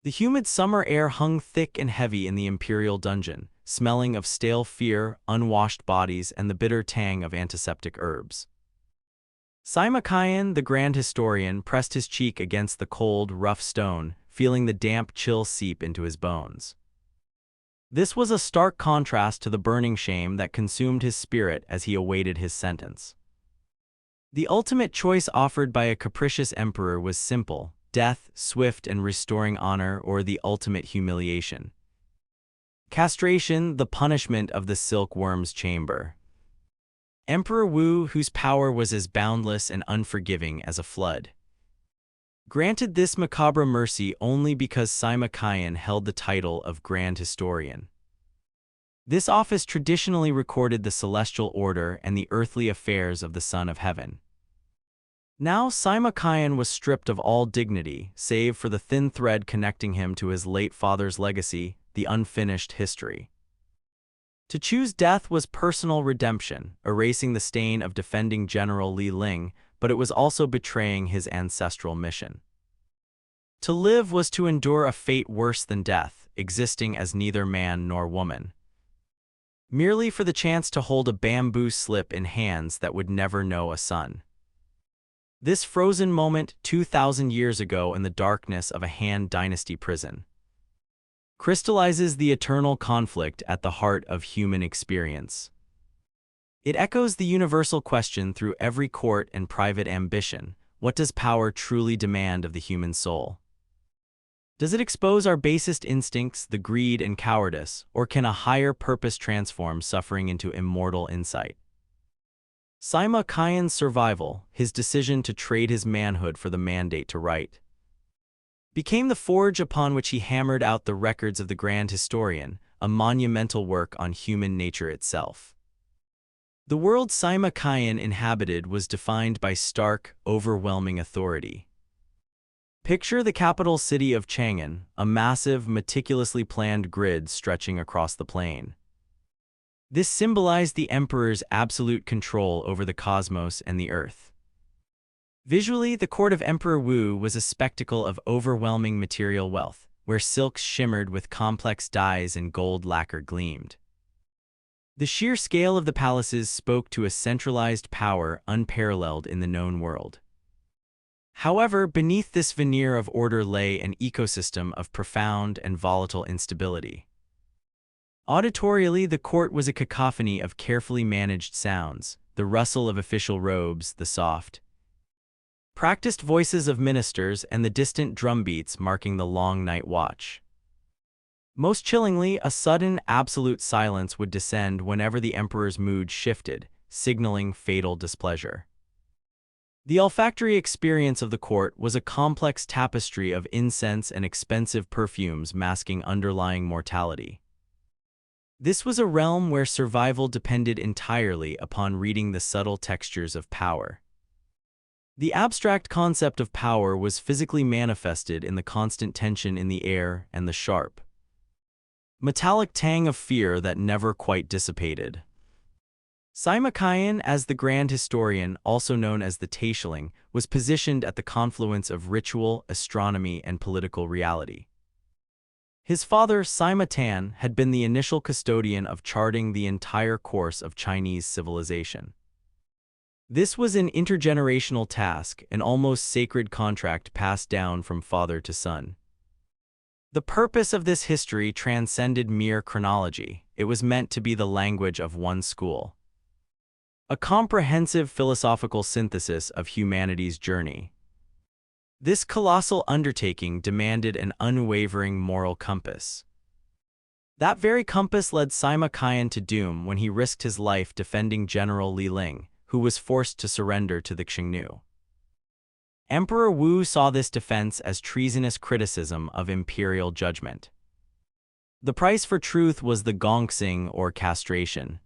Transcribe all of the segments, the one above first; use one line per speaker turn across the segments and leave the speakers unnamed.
The humid summer air hung thick and heavy in the imperial dungeon, smelling of stale fear, unwashed bodies, and the bitter tang of antiseptic herbs. Sima Qian, the grand historian, pressed his cheek against the cold, rough stone, feeling the damp chill seep into his bones. This was a stark contrast to the burning shame that consumed his spirit as he awaited his sentence. The ultimate choice offered by a capricious emperor was simple: death, swift and restoring honor, or the ultimate humiliation. Castration, the punishment of the silkworm's chamber. Emperor Wu, whose power was as boundless and unforgiving as a flood, granted this macabre mercy only because Sima Qian held the title of Grand Historian. This office traditionally recorded the celestial order and the earthly affairs of the Son of Heaven. Now Sima Qian was stripped of all dignity, save for the thin thread connecting him to his late father's legacy, the unfinished history. To choose death was personal redemption, erasing the stain of defending General Li Ling, but it was also betraying his ancestral mission. To live was to endure a fate worse than death, existing as neither man nor woman, merely for the chance to hold a bamboo slip in hands that would never know a sun. This frozen moment 2,000 years ago in the darkness of a Han Dynasty prison crystallizes the eternal conflict at the heart of human experience. It echoes the universal question through every court and private ambition: what does power truly demand of the human soul? Does it expose our basest instincts, the greed and cowardice, or can a higher purpose transform suffering into immortal insight? Sima Qian's survival, his decision to trade his manhood for the mandate to write, became the forge upon which he hammered out the records of the Grand Historian, a monumental work on human nature itself. The world Sima Qian inhabited was defined by stark, overwhelming authority. Picture the capital city of Chang'an, a massive, meticulously planned grid stretching across the plain. This symbolized the emperor's absolute control over the cosmos and the earth. Visually, the court of Emperor Wu was a spectacle of overwhelming material wealth, where silks shimmered with complex dyes and gold lacquer gleamed. The sheer scale of the palaces spoke to a centralized power unparalleled in the known world. However, beneath this veneer of order lay an ecosystem of profound and volatile instability. Auditorially, the court was a cacophony of carefully managed sounds: the rustle of official robes, the soft, practiced voices of ministers, and the distant drumbeats marking the long night watch. Most chillingly, a sudden, absolute silence would descend whenever the emperor's mood shifted, signaling fatal displeasure. The olfactory experience of the court was a complex tapestry of incense and expensive perfumes masking underlying mortality. This was a realm where survival depended entirely upon reading the subtle textures of power. The abstract concept of power was physically manifested in the constant tension in the air and the sharp, metallic tang of fear that never quite dissipated. Sima Qian, as the Grand Historian, also known as the Taishiling, was positioned at the confluence of ritual, astronomy, and political reality. His father, Sima Tan, had been the initial custodian of charting the entire course of Chinese civilization. This was an intergenerational task, an almost sacred contract passed down from father to son. The purpose of this history transcended mere chronology. It was meant to be the language of one school, a comprehensive philosophical synthesis of humanity's journey. This colossal undertaking demanded an unwavering moral compass. That very compass led Sima Qian to doom when he risked his life defending General Li Ling, who was forced to surrender to the Xiang. Emperor Wu saw this defense as treasonous criticism of imperial judgment. The price for truth was the gongxing, or castration.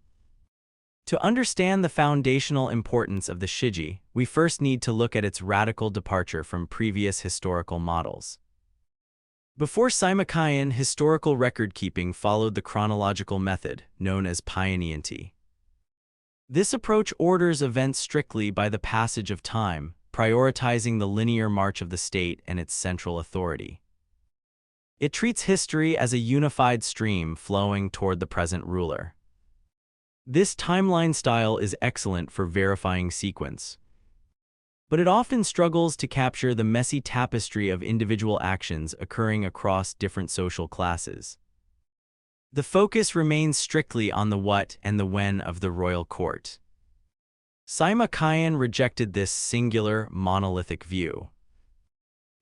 To understand the foundational importance of the Shiji, we first need to look at its radical departure from previous historical models. Before Sima Qian, historical record-keeping followed the chronological method, known as Qian-ti. This approach orders events strictly by the passage of time, prioritizing the linear march of the state and its central authority. It treats history as a unified stream flowing toward the present ruler. This timeline style is excellent for verifying sequence, but it often struggles to capture the messy tapestry of individual actions occurring across different social classes. The focus remains strictly on the what and the when of the royal court. Sima Qian rejected this singular, monolithic view.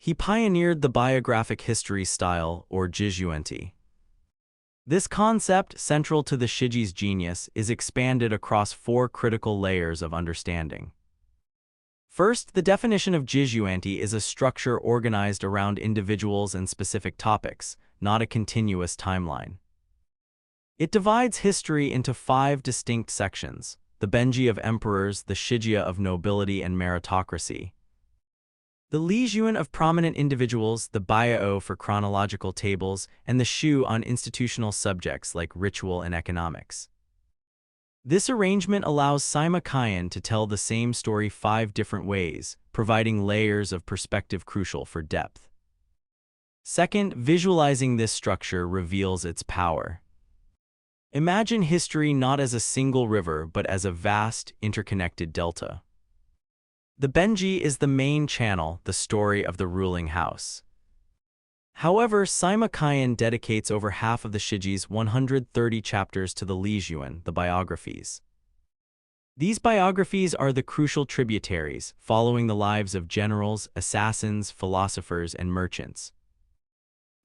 He pioneered the biographic history style, or Jizhuan-ti. This concept, central to the Shiji's genius, is expanded across 4 critical layers of understanding. First, the definition of Jizhuan-ti is a structure organized around individuals and specific topics, not a continuous timeline. It divides history into 5 distinct sections: the Benji of emperors, the Shijia of nobility and meritocracy, the Lijuan of prominent individuals, the Biao for chronological tables, and the Shu on institutional subjects like ritual and economics. This arrangement allows Sima Qian to tell the same story 5 different ways, providing layers of perspective crucial for depth. Second, visualizing this structure reveals its power. Imagine history not as a single river, but as a vast, interconnected delta. The Benji is the main channel, the story of the ruling house. However, Sima Qian dedicates over half of the Shiji's 130 chapters to the Lijuan, the biographies. These biographies are the crucial tributaries, following the lives of generals, assassins, philosophers, and merchants.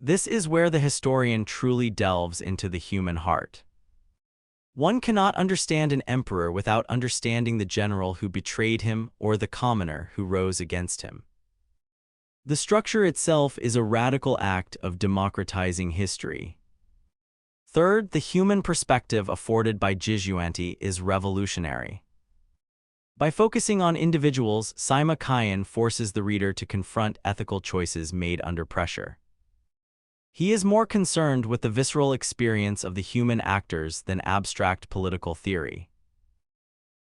This is where the historian truly delves into the human heart. One cannot understand an emperor without understanding the general who betrayed him or the commoner who rose against him. The structure itself is a radical act of democratizing history. Third, the human perspective afforded by Jizhuan-ti is revolutionary. By focusing on individuals, Sima Qian forces the reader to confront ethical choices made under pressure. He is more concerned with the visceral experience of the human actors than abstract political theory.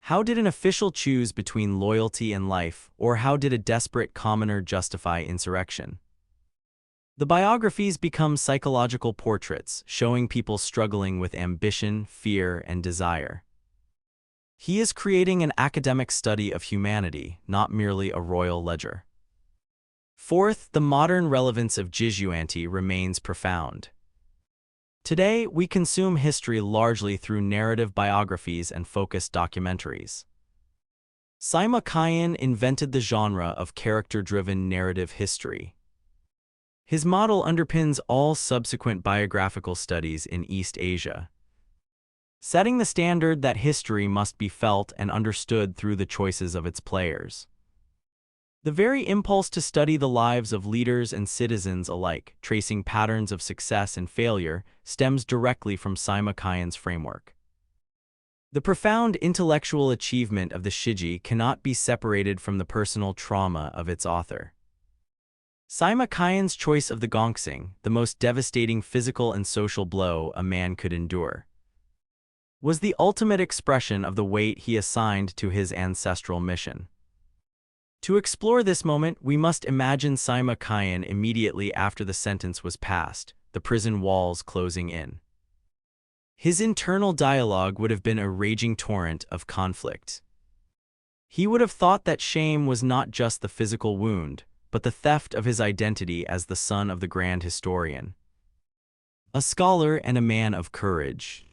How did an official choose between loyalty and life, or how did a desperate commoner justify insurrection? The biographies become psychological portraits, showing people struggling with ambition, fear, and desire. He is creating an academic study of humanity, not merely a royal ledger. Fourth, the modern relevance of Jizhuan-ti remains profound. Today, we consume history largely through narrative biographies and focused documentaries. Sima Qian invented the genre of character-driven narrative history. His model underpins all subsequent biographical studies in East Asia, setting the standard that history must be felt and understood through the choices of its players. The very impulse to study the lives of leaders and citizens alike, tracing patterns of success and failure, stems directly from Sima Qian's framework. The profound intellectual achievement of the Shiji cannot be separated from the personal trauma of its author. Sima Qian's choice of the Gongxing, the most devastating physical and social blow a man could endure, was the ultimate expression of the weight he assigned to his ancestral mission. To explore this moment, we must imagine Sima Qian immediately after the sentence was passed, the prison walls closing in. His internal dialogue would have been a raging torrent of conflict. He would have thought that shame was not just the physical wound, but the theft of his identity as the son of the grand historian, a scholar and a man of courage.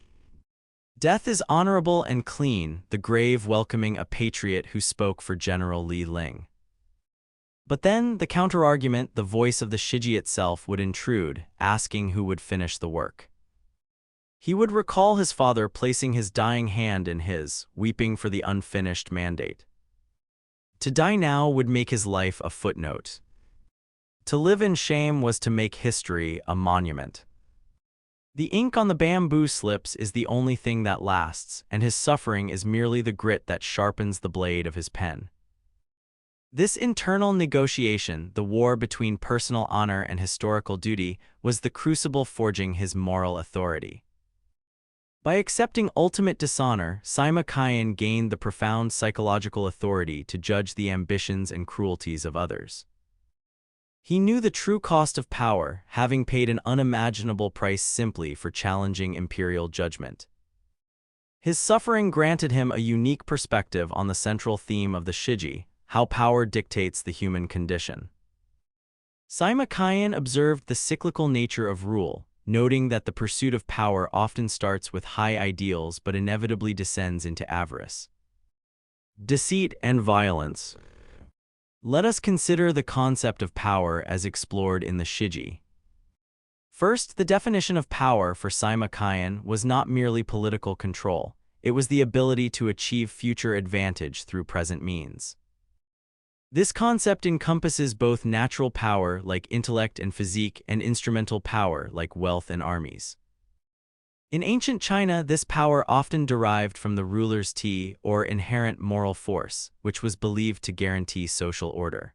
Death is honorable and clean, the grave welcoming a patriot who spoke for General Li Ling. But then, the counterargument, the voice of the Shiji itself, would intrude, asking who would finish the work. He would recall his father placing his dying hand in his, weeping for the unfinished mandate. To die now would make his life a footnote. To live in shame was to make history a monument. The ink on the bamboo slips is the only thing that lasts, and his suffering is merely the grit that sharpens the blade of his pen. This internal negotiation, the war between personal honor and historical duty, was the crucible forging his moral authority. By accepting ultimate dishonor, Sima Qian gained the profound psychological authority to judge the ambitions and cruelties of others. He knew the true cost of power, having paid an unimaginable price simply for challenging imperial judgment. His suffering granted him a unique perspective on the central theme of the Shiji, how power dictates the human condition. Sima Qian observed the cyclical nature of rule, noting that the pursuit of power often starts with high ideals but inevitably descends into avarice, deceit, and violence. Let us consider the concept of power as explored in the Shiji. First, the definition of power for Sima Qian was not merely political control, it was the ability to achieve future advantage through present means. This concept encompasses both natural power like intellect and physique and instrumental power like wealth and armies. In ancient China, this power often derived from the ruler's ti, or inherent moral force, which was believed to guarantee social order.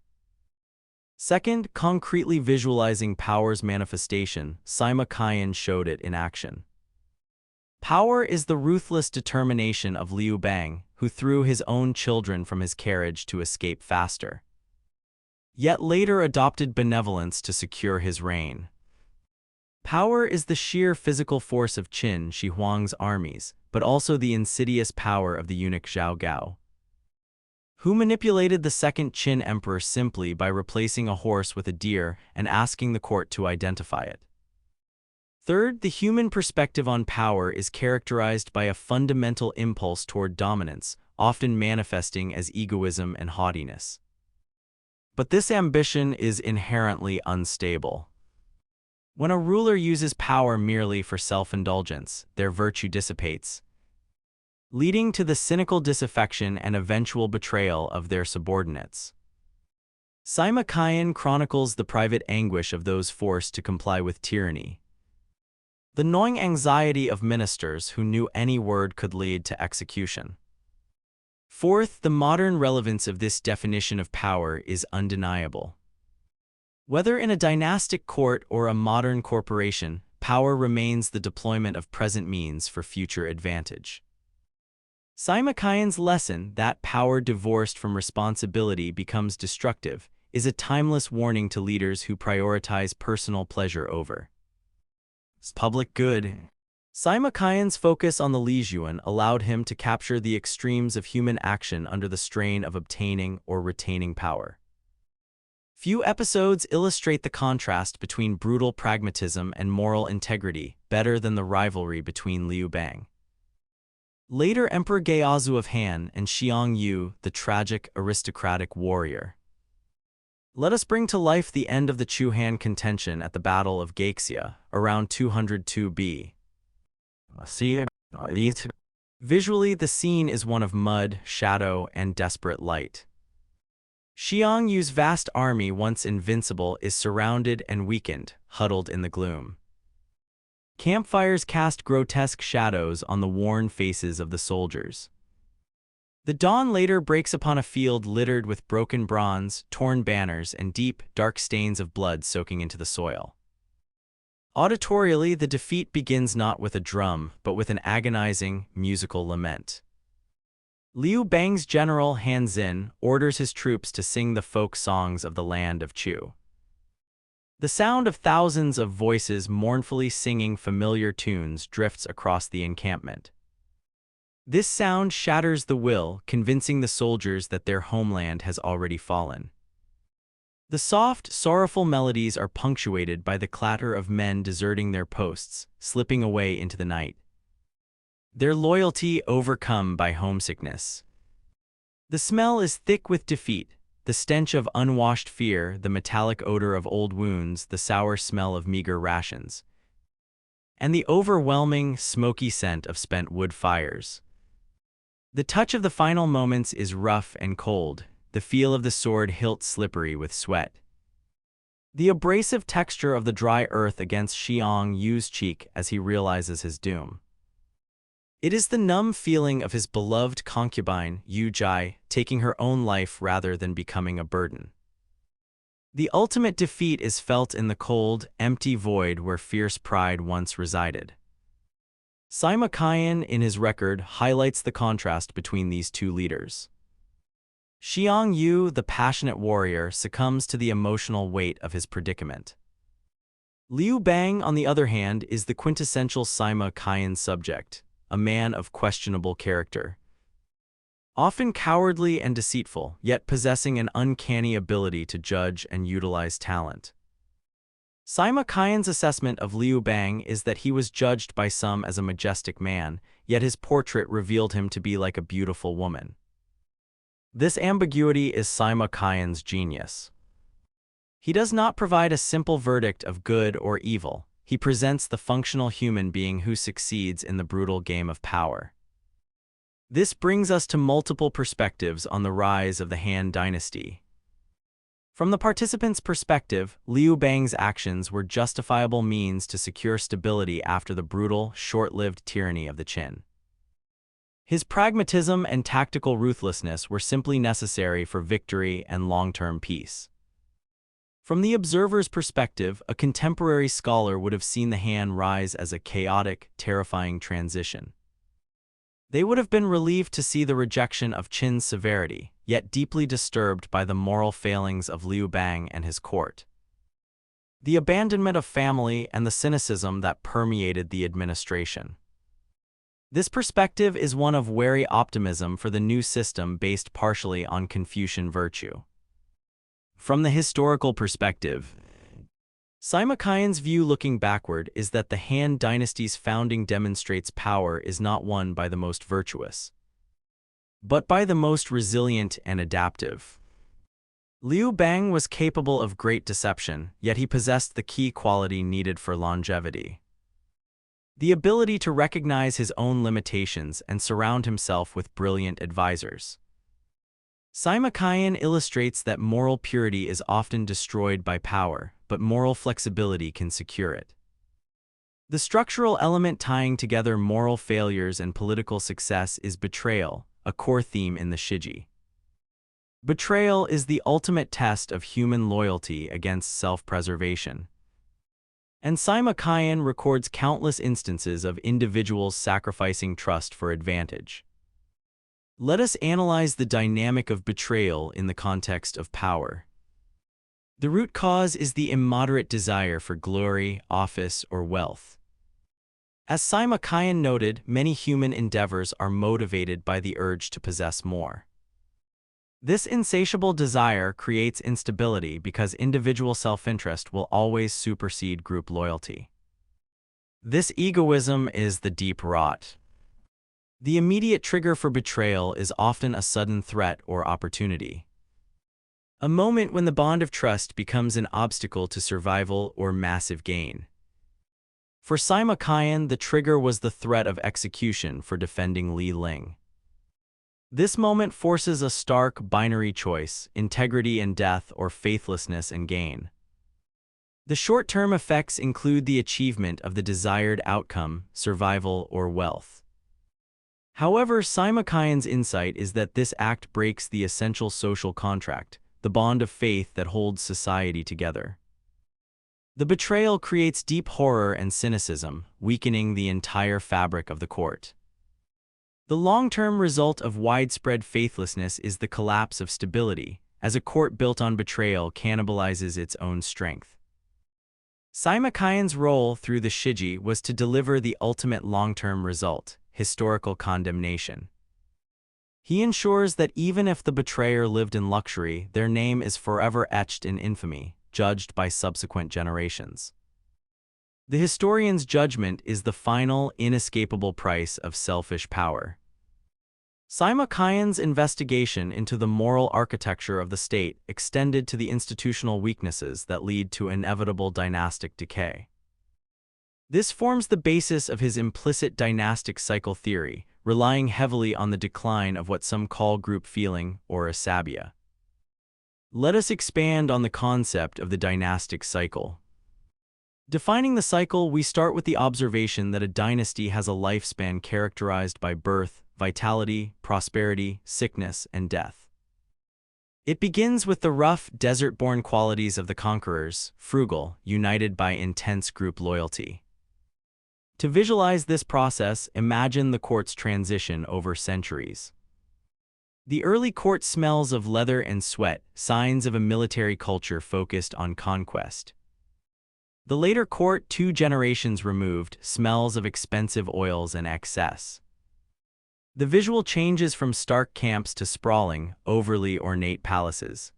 Second, concretely visualizing power's manifestation, Sima Qian showed it in action. Power is the ruthless determination of Liu Bang, who threw his own children from his carriage to escape faster, yet later adopted benevolence to secure his reign. Power is the sheer physical force of Qin Shi Huang's armies, but also the insidious power of the eunuch Zhao Gao, who manipulated the second Qin emperor simply by replacing a horse with a deer and asking the court to identify it. Third, the human perspective on power is characterized by a fundamental impulse toward dominance, often manifesting as egoism and haughtiness. But this ambition is inherently unstable. When a ruler uses power merely for self-indulgence, their virtue dissipates, leading to the cynical disaffection and eventual betrayal of their subordinates. Sima Qian chronicles the private anguish of those forced to comply with tyranny, the gnawing anxiety of ministers who knew any word could lead to execution. Fourth, the modern relevance of this definition of power is undeniable. Whether in a dynastic court or a modern corporation, power remains the deployment of present means for future advantage. Sima Qian's lesson that power divorced from responsibility becomes destructive is a timeless warning to leaders who prioritize personal pleasure over public good. Sima Qian's focus on the Lijuan allowed him to capture the extremes of human action under the strain of obtaining or retaining power. Few episodes illustrate the contrast between brutal pragmatism and moral integrity better than the rivalry between Liu Bang, later Emperor Geazu of Han, and Xiang Yu, the tragic aristocratic warrior. Let us bring to life the end of the Chu-Han contention at the Battle of Gaixia, around 202 B. Visually, the scene is one of mud, shadow, and desperate light. Xiang Yu's vast army, once invincible, is surrounded and weakened, huddled in the gloom. Campfires cast grotesque shadows on the worn faces of the soldiers. The dawn later breaks upon a field littered with broken bronze, torn banners, and deep, dark stains of blood soaking into the soil. Auditorially, the defeat begins not with a drum, but with an agonizing, musical lament. Liu Bang's general Han Xin orders his troops to sing the folk songs of the land of Chu. The sound of thousands of voices mournfully singing familiar tunes drifts across the encampment. This sound shatters the will, convincing the soldiers that their homeland has already fallen. The soft, sorrowful melodies are punctuated by the clatter of men deserting their posts, slipping away into the night, their loyalty overcome by homesickness. The smell is thick with defeat, the stench of unwashed fear, the metallic odor of old wounds, the sour smell of meager rations, and the overwhelming, smoky scent of spent wood fires. The touch of the final moments is rough and cold, the feel of the sword hilt slippery with sweat, the abrasive texture of the dry earth against Xiang Yu's cheek as he realizes his doom. It is the numb feeling of his beloved concubine, Yu Jai, taking her own life rather than becoming a burden. The ultimate defeat is felt in the cold, empty void where fierce pride once resided. Sima Qian, in his record, highlights the contrast between these two leaders. Xiang Yu, the passionate warrior, succumbs to the emotional weight of his predicament. Liu Bang, on the other hand, is the quintessential Sima Qian subject, a man of questionable character. Often cowardly and deceitful, yet possessing an uncanny ability to judge and utilize talent. Sima Qian's assessment of Liu Bang is that he was judged by some as a majestic man, yet his portrait revealed him to be like a beautiful woman. This ambiguity is Sima Qian's genius. He does not provide a simple verdict of good or evil. He presents the functional human being who succeeds in the brutal game of power. This brings us to multiple perspectives on the rise of the Han Dynasty. From the participants' perspective, Liu Bang's actions were justifiable means to secure stability after the brutal, short-lived tyranny of the Qin. His pragmatism and tactical ruthlessness were simply necessary for victory and long-term peace. From the observer's perspective, a contemporary scholar would have seen the Han rise as a chaotic, terrifying transition. They would have been relieved to see the rejection of Qin's severity, yet deeply disturbed by the moral failings of Liu Bang and his court. The abandonment of family and the cynicism that permeated the administration. This perspective is one of wary optimism for the new system based partially on Confucian virtue. From the historical perspective, Sima Qian's view looking backward is that the Han Dynasty's founding demonstrates power is not won by the most virtuous, but by the most resilient and adaptive. Liu Bang was capable of great deception, yet he possessed the key quality needed for longevity: the ability to recognize his own limitations and surround himself with brilliant advisors. Sima Qian illustrates that moral purity is often destroyed by power, but moral flexibility can secure it. The structural element tying together moral failures and political success is betrayal, a core theme in the Shiji. Betrayal is the ultimate test of human loyalty against self-preservation. And Sima Qian records countless instances of individuals sacrificing trust for advantage. Let us analyze the dynamic of betrayal in the context of power. The root cause is the immoderate desire for glory, office, or wealth. As Sima Qian noted, many human endeavors are motivated by the urge to possess more. This insatiable desire creates instability because individual self-interest will always supersede group loyalty. This egoism is the deep rot. The immediate trigger for betrayal is often a sudden threat or opportunity. A moment when the bond of trust becomes an obstacle to survival or massive gain. For Sima Qian, the trigger was the threat of execution for defending Li Ling. This moment forces a stark binary choice: integrity and death or faithlessness and gain. The short-term effects include the achievement of the desired outcome, survival, or wealth. However, Sima Qian's insight is that this act breaks the essential social contract, the bond of faith that holds society together. The betrayal creates deep horror and cynicism, weakening the entire fabric of the court. The long-term result of widespread faithlessness is the collapse of stability, as a court built on betrayal cannibalizes its own strength. Sima Qian's role through the Shiji was to deliver the ultimate long-term result: historical condemnation. He ensures that even if the betrayer lived in luxury, their name is forever etched in infamy, judged by subsequent generations. The historian's judgment is the final, inescapable price of selfish power. Sima Qian's investigation into the moral architecture of the state extended to the institutional weaknesses that lead to inevitable dynastic decay. This forms the basis of his implicit dynastic cycle theory, relying heavily on the decline of what some call group feeling or asabia. Let us expand on the concept of the dynastic cycle. Defining the cycle, we start with the observation that a dynasty has a lifespan characterized by birth, vitality, prosperity, sickness, and death. It begins with the rough, desert-born qualities of the conquerors, frugal, united by intense group loyalty. To visualize this process, imagine the court's transition over centuries. The early court smells of leather and sweat, signs of a military culture focused on conquest. The later court, 2 generations removed, smells of expensive oils and excess. The visual changes from stark camps to sprawling, overly ornate palaces.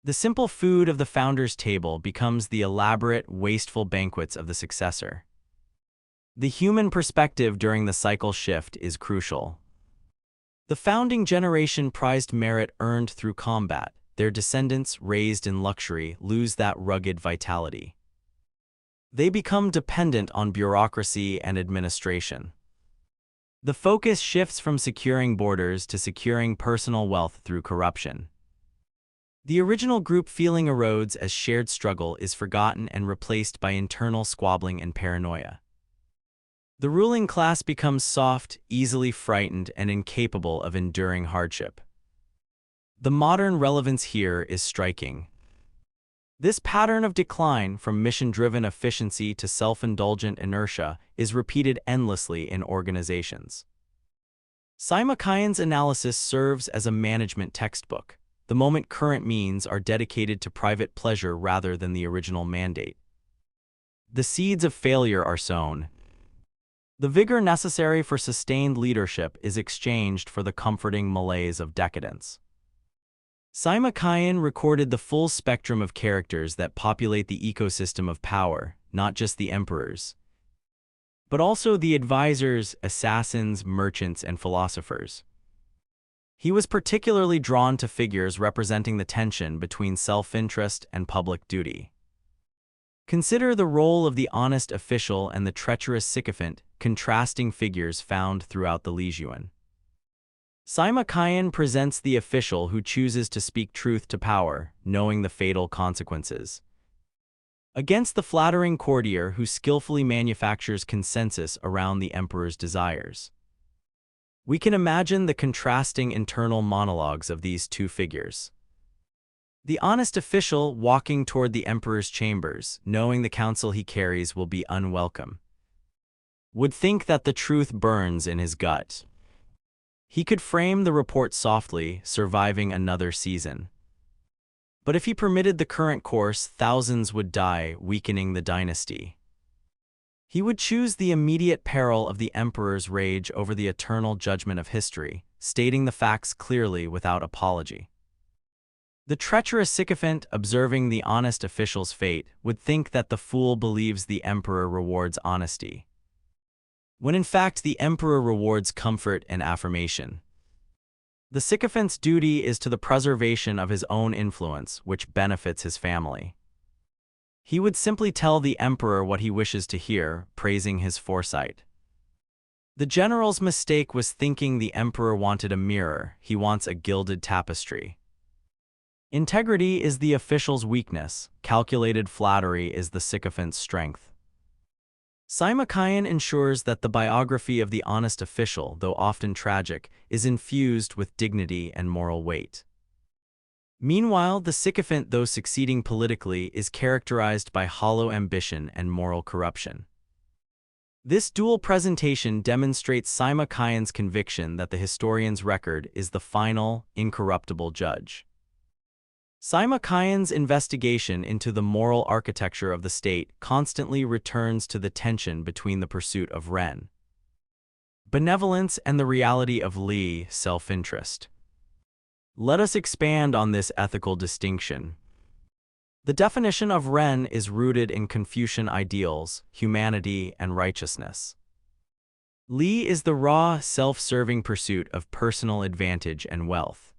The simple food of the founder's table becomes the elaborate, wasteful banquets of the successor. The human perspective during the cycle shift is crucial. The founding generation prized merit earned through combat. Their descendants, raised in luxury, lose that rugged vitality. They become dependent on bureaucracy and administration. The focus shifts from securing borders to securing personal wealth through corruption. The original group feeling erodes as shared struggle is forgotten and replaced by internal squabbling and paranoia. The ruling class becomes soft, easily frightened, and incapable of enduring hardship. The modern relevance here is striking. This pattern of decline, from mission-driven efficiency to self-indulgent inertia, is repeated endlessly in organizations. Sima Qian's analysis serves as a management textbook. The moment current means are dedicated to private pleasure rather than the original mandate. The seeds of failure are sown. The vigor necessary for sustained leadership is exchanged for the comforting malaise of decadence. Sima Qian recorded the full spectrum of characters that populate the ecosystem of power, not just the emperors, but also the advisors, assassins, merchants, and philosophers. He was particularly drawn to figures representing the tension between self-interest and public duty. Consider the role of the honest official and the treacherous sycophant, contrasting figures found throughout the Lijuan. Sima Qian presents the official who chooses to speak truth to power, knowing the fatal consequences, against the flattering courtier who skillfully manufactures consensus around the emperor's desires. We can imagine the contrasting internal monologues of these two figures. The honest official, walking toward the emperor's chambers, knowing the counsel he carries will be unwelcome, would think that the truth burns in his gut. He could frame the report softly, surviving another season. But if he permitted the current course, thousands would die, weakening the dynasty. He would choose the immediate peril of the emperor's rage over the eternal judgment of history, stating the facts clearly without apology. The treacherous sycophant, observing the honest official's fate, would think that the fool believes the emperor rewards honesty, when in fact the emperor rewards comfort and affirmation. The sycophant's duty is to the preservation of his own influence, which benefits his family. He would simply tell the emperor what he wishes to hear, praising his foresight. The general's mistake was thinking the emperor wanted a mirror; he wants a gilded tapestry. Integrity is the official's weakness, calculated flattery is the sycophant's strength. Sima Qian ensures that the biography of the honest official, though often tragic, is infused with dignity and moral weight. Meanwhile, the sycophant, though succeeding politically, is characterized by hollow ambition and moral corruption. This dual presentation demonstrates Sima Qian's conviction that the historian's record is the final, incorruptible judge. Sima Qian's investigation into the moral architecture of the state constantly returns to the tension between the pursuit of Ren, benevolence, and the reality of Li, self-interest. Let us expand on this ethical distinction. The definition of Ren is rooted in Confucian ideals, humanity, and righteousness. Li is the raw, self-serving pursuit of personal advantage and wealth.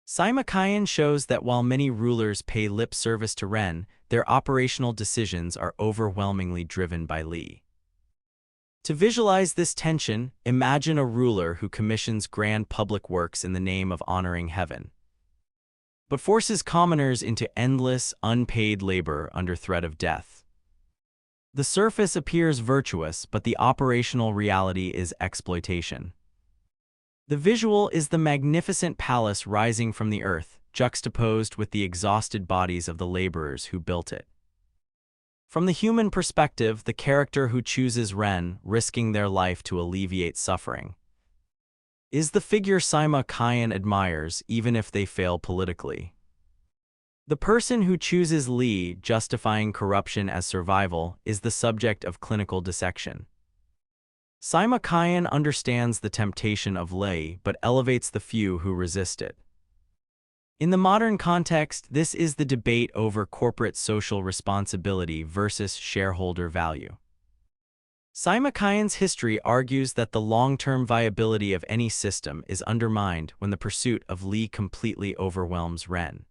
Sima Qian shows that while many rulers pay lip service to Ren, their operational decisions are overwhelmingly driven by Li. To visualize this tension, imagine a ruler who commissions grand public works in the name of honoring heaven, but forces commoners into endless, unpaid labor under threat of death. The surface appears virtuous, but the operational reality is exploitation. The visual is the magnificent palace rising from the earth, juxtaposed with the exhausted bodies of the laborers who built it. From the human perspective, the character who chooses Ren, risking their life to alleviate suffering, is the figure Sima Qian admires even if they fail politically. The person who chooses Li, justifying corruption as survival, is the subject of clinical dissection. Sima Qian understands the temptation of Li but elevates the few who resist it. In the modern context, this is the debate over corporate social responsibility versus shareholder value. Sima Qian's history argues that the long-term viability of any system is undermined when the pursuit of Li completely overwhelms Ren.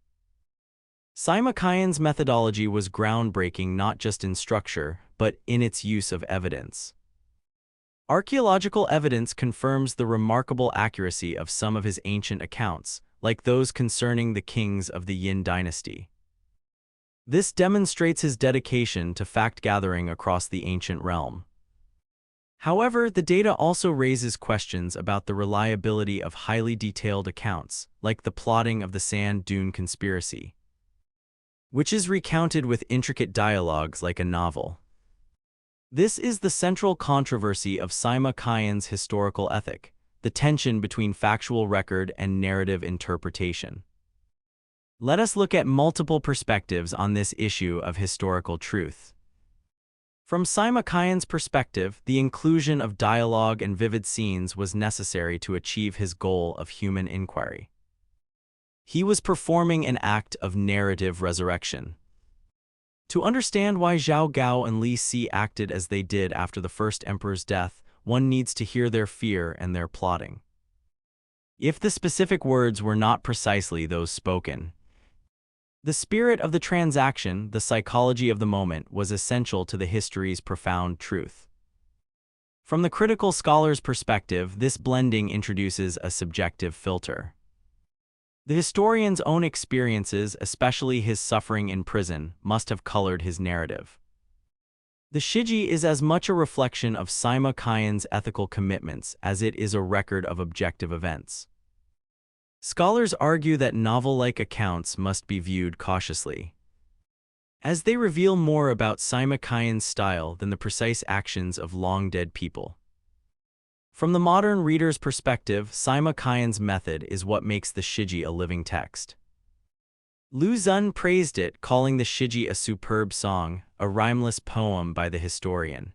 Sima Qian's methodology was groundbreaking not just in structure, but in its use of evidence. Archaeological evidence confirms the remarkable accuracy of some of his ancient accounts, like those concerning the kings of the Yin Dynasty. This demonstrates his dedication to fact-gathering across the ancient realm. However, the data also raises questions about the reliability of highly detailed accounts, like the plotting of the Sand Dune conspiracy, which is recounted with intricate dialogues like a novel. This is the central controversy of Sima Qian's historical ethic, the tension between factual record and narrative interpretation. Let us look at multiple perspectives on this issue of historical truth. From Sima Qian's perspective, the inclusion of dialogue and vivid scenes was necessary to achieve his goal of human inquiry. He was performing an act of narrative resurrection. To understand why Zhao Gao and Li Si acted as they did after the first emperor's death, one needs to hear their fear and their plotting. If the specific words were not precisely those spoken, the spirit of the transaction, the psychology of the moment, was essential to the history's profound truth. From the critical scholar's perspective, this blending introduces a subjective filter. The historian's own experiences, especially his suffering in prison, must have colored his narrative. The Shiji is as much a reflection of Sima Qian's ethical commitments as it is a record of objective events. Scholars argue that novel-like accounts must be viewed cautiously, as they reveal more about Sima Qian's style than the precise actions of long-dead people. From the modern reader's perspective, Sima Qian's method is what makes the Shiji a living text. Lu Xun praised it, calling the Shiji a superb song, a rhymeless poem by the historian.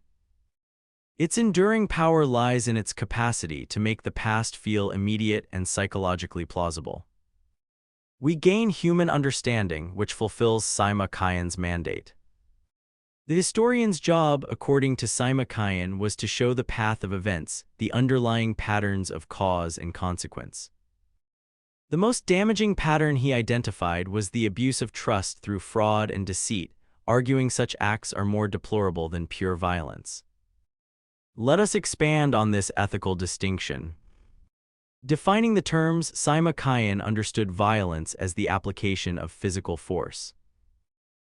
Its enduring power lies in its capacity to make the past feel immediate and psychologically plausible. We gain human understanding, which fulfills Sima Qian's mandate. The historian's job, according to Sima Qian, was to show the path of events, the underlying patterns of cause and consequence. The most damaging pattern he identified was the abuse of trust through fraud and deceit, arguing such acts are more deplorable than pure violence. Let us expand on this ethical distinction. Defining the terms, Sima Qian understood violence as the application of physical force.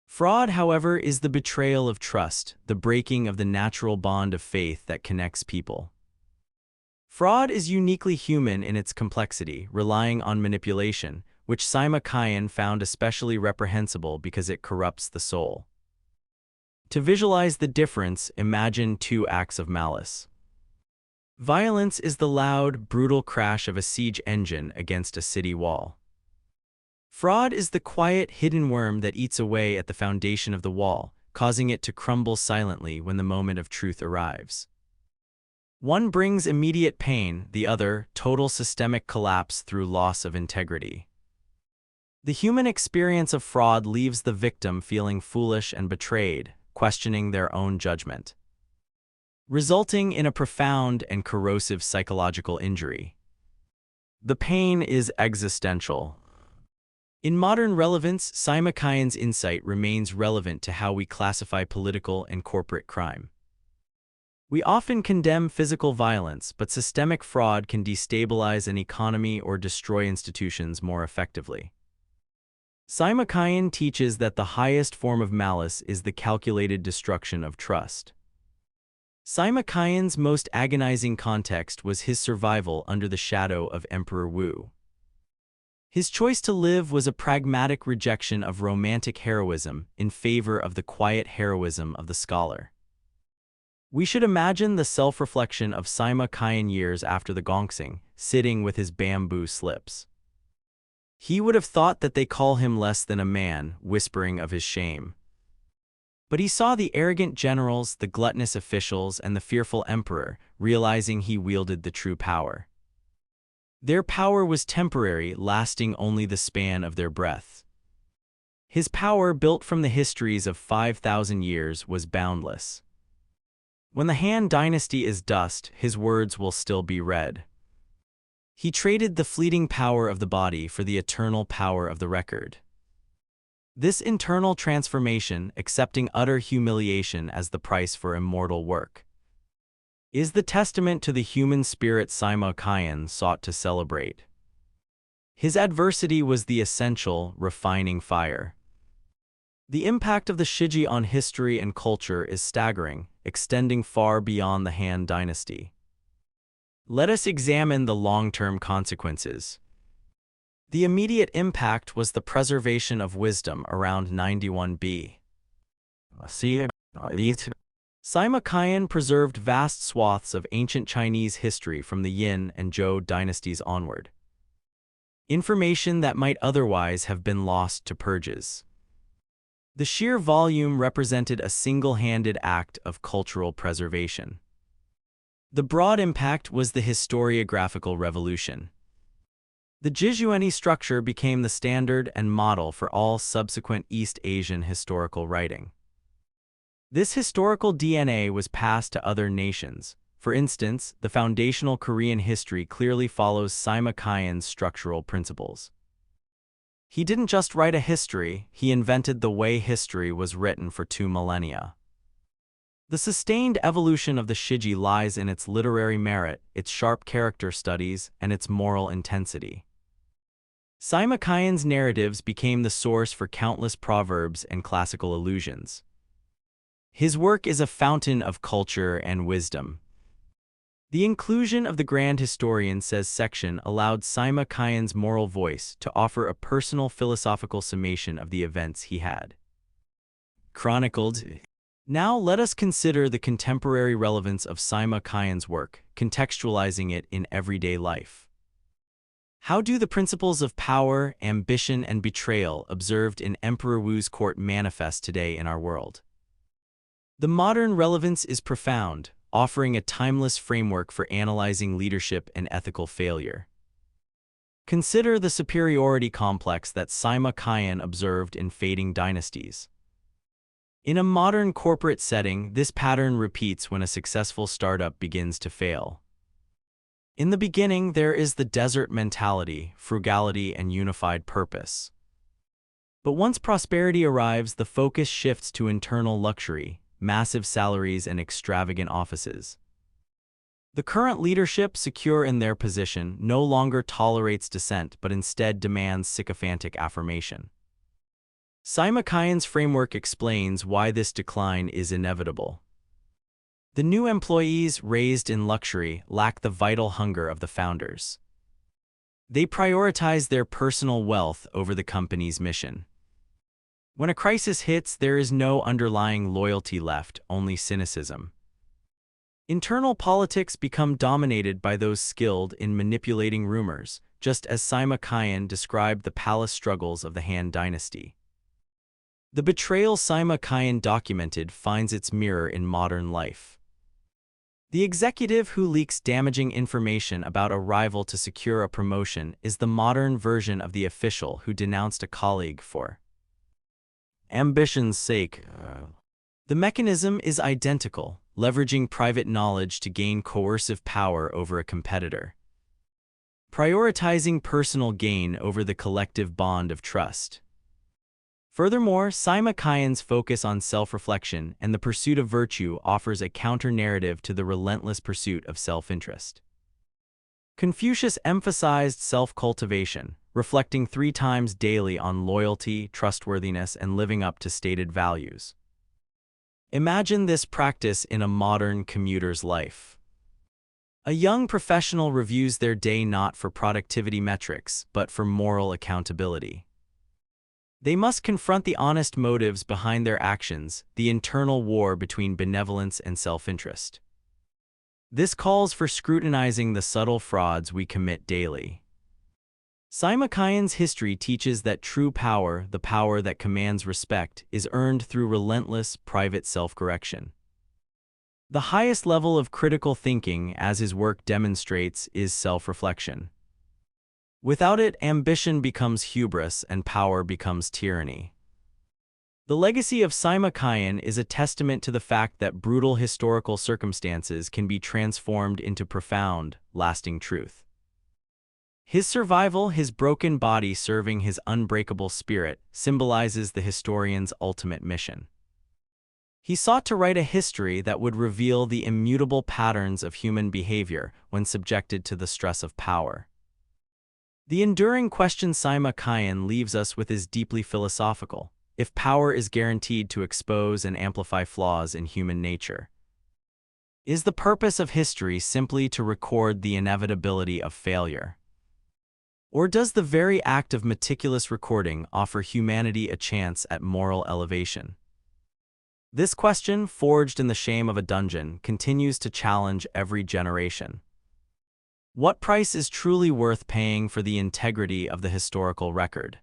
Fraud, however, is the betrayal of trust, the breaking of the natural bond of faith that connects people. Fraud is uniquely human in its complexity, relying on manipulation, which Sima Qian found especially reprehensible because it corrupts the soul. To visualize the difference, imagine two acts of malice. Violence is the loud, brutal crash of a siege engine against a city wall. Fraud is the quiet, hidden worm that eats away at the foundation of the wall, causing it to crumble silently when the moment of truth arrives. One brings immediate pain, the other, total systemic collapse through loss of integrity. The human experience of fraud leaves the victim feeling foolish and betrayed, questioning their own judgment, resulting in a profound and corrosive psychological injury. The pain is existential. In modern relevance, Sima Qian's insight remains relevant to how we classify political and corporate crime. We often condemn physical violence, but systemic fraud can destabilize an economy or destroy institutions more effectively. Sima Qian teaches that the highest form of malice is the calculated destruction of trust. Sima Qian's most agonizing context was his survival under the shadow of Emperor Wu. His choice to live was a pragmatic rejection of romantic heroism in favor of the quiet heroism of the scholar. We should imagine the self-reflection of Sima Qian years after the Gongxing, sitting with his bamboo slips. He would have thought that they call him less than a man, whispering of his shame. But he saw the arrogant generals, the gluttonous officials, and the fearful emperor, realizing he wielded the true power. Their power was temporary, lasting only the span of their breath. His power, built from the histories of 5,000 years, was boundless. When the Han Dynasty is dust, his words will still be read. He traded the fleeting power of the body for the eternal power of the record. This internal transformation, accepting utter humiliation as the price for immortal work, is the testament to the human spirit Sima Qian sought to celebrate. His adversity was the essential, refining fire. The impact of the Shiji on history and culture is staggering, extending far beyond the Han Dynasty. Let us examine the long-term consequences. The immediate impact was the preservation of wisdom around 91 B. Sima Qian preserved vast swaths of ancient Chinese history from the Yin and Zhou dynasties onward. Information that might otherwise have been lost to purges. The sheer volume represented a single-handed act of cultural preservation. The broad impact was the historiographical revolution. The Jizhuan-ti structure became the standard and model for all subsequent East Asian historical writing. This historical DNA was passed to other nations. For instance, the foundational Korean history clearly follows Sima Qian's structural principles. He didn't just write a history, he invented the way history was written for 2 millennia. The sustained evolution of the Shiji lies in its literary merit, its sharp character studies, and its moral intensity. Sima Qian's narratives became the source for countless proverbs and classical allusions. His work is a fountain of culture and wisdom. The inclusion of the Grand Historian Says section allowed Sima Qian's moral voice to offer a personal philosophical summation of the events he had chronicled. Now let us consider the contemporary relevance of Sima Qian's work, contextualizing it in everyday life. How do the principles of power, ambition, and betrayal observed in Emperor Wu's court manifest today in our world? The modern relevance is profound, offering a timeless framework for analyzing leadership and ethical failure. Consider the superiority complex that Sima Qian observed in fading dynasties. In a modern corporate setting, this pattern repeats when a successful startup begins to fail. In the beginning, there is the desert mentality, frugality, and unified purpose. But once prosperity arrives, the focus shifts to internal luxury, massive salaries, and extravagant offices. The current leadership, secure in their position, no longer tolerates dissent but instead demands sycophantic affirmation. Sima Qian's framework explains why this decline is inevitable. The new employees, raised in luxury, lack the vital hunger of the founders. They prioritize their personal wealth over the company's mission. When a crisis hits, there is no underlying loyalty left, only cynicism. Internal politics become dominated by those skilled in manipulating rumors, just as Sima Qian described the palace struggles of the Han Dynasty. The betrayal Sima Qian documented finds its mirror in modern life. The executive who leaks damaging information about a rival to secure a promotion is the modern version of the official who denounced a colleague for ambition's sake. The mechanism is identical, leveraging private knowledge to gain coercive power over a competitor, prioritizing personal gain over the collective bond of trust. Furthermore, Sima Qian's focus on self-reflection and the pursuit of virtue offers a counter-narrative to the relentless pursuit of self-interest. Confucius emphasized self-cultivation, reflecting 3 times daily on loyalty, trustworthiness, and living up to stated values. Imagine this practice in a modern commuter's life. A young professional reviews their day not for productivity metrics, but for moral accountability. They must confront the honest motives behind their actions, the internal war between benevolence and self-interest. This calls for scrutinizing the subtle frauds we commit daily. Sima Qian's history teaches that true power, the power that commands respect, is earned through relentless, private self-correction. The highest level of critical thinking, as his work demonstrates, is self-reflection. Without it, ambition becomes hubris and power becomes tyranny. The legacy of Sima Qian is a testament to the fact that brutal historical circumstances can be transformed into profound, lasting truth. His survival, his broken body serving his unbreakable spirit, symbolizes the historian's ultimate mission. He sought to write a history that would reveal the immutable patterns of human behavior when subjected to the stress of power. The enduring question Sima Qian leaves us with is deeply philosophical. If power is guaranteed to expose and amplify flaws in human nature, is the purpose of history simply to record the inevitability of failure? Or does the very act of meticulous recording offer humanity a chance at moral elevation? This question, forged in the shame of a dungeon, continues to challenge every generation. What price is truly worth paying for the integrity of the historical record?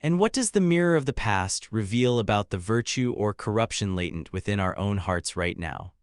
And what does the mirror of the past reveal about the virtue or corruption latent within our own hearts right now?